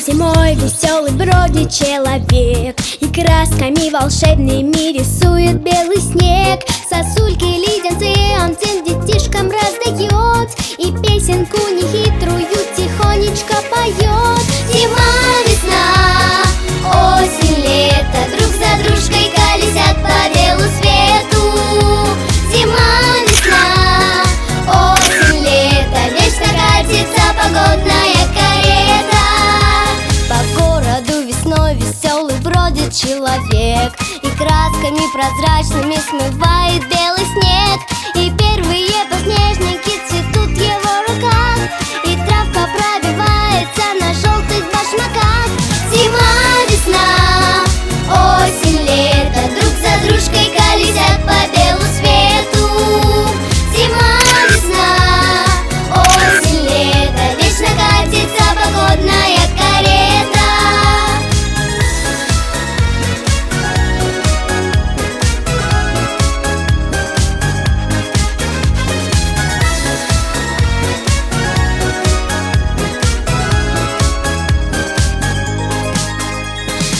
зимой веселый бродит человек и красками волшебными рисует белый снег. Сосульки, леденцы он всем детишкам раздает и песенку нехитрую тихонечко поет. Зима, весна, осень, лето друг за дружкой колесят по белу свету. Зима, весна, осень, лето вечно катится погодная карета. По городу весной веселый бродит человек и красками прозрачными смывает белый снег. И первые подснежники цветут в его руках, и травка пробивается на желтых башмаках. Зима, весна, осень, лето друг за дружкой колесят по белу свету. Зима, весна, осень, лето вечно катится погодная карета.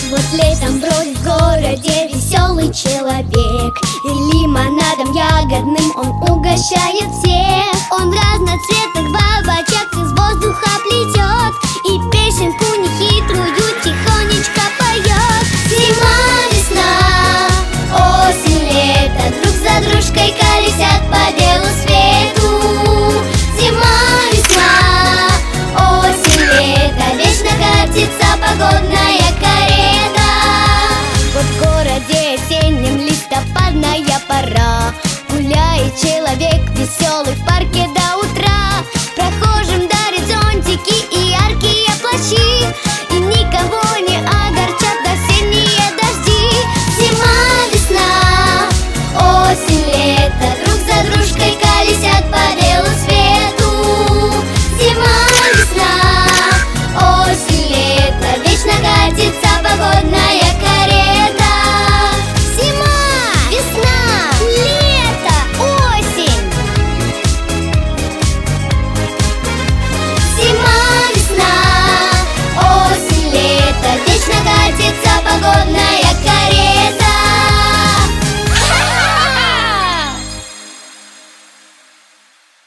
Вот летом бродит в городе веселый человек, и лимонадом ягодным он угощает всех. Он разноцветных бабочек из воздуха плетет и песенку нехитрую тихонечко поет. Зима, весна, осень, лето друг за дружкой колесят по белу свету.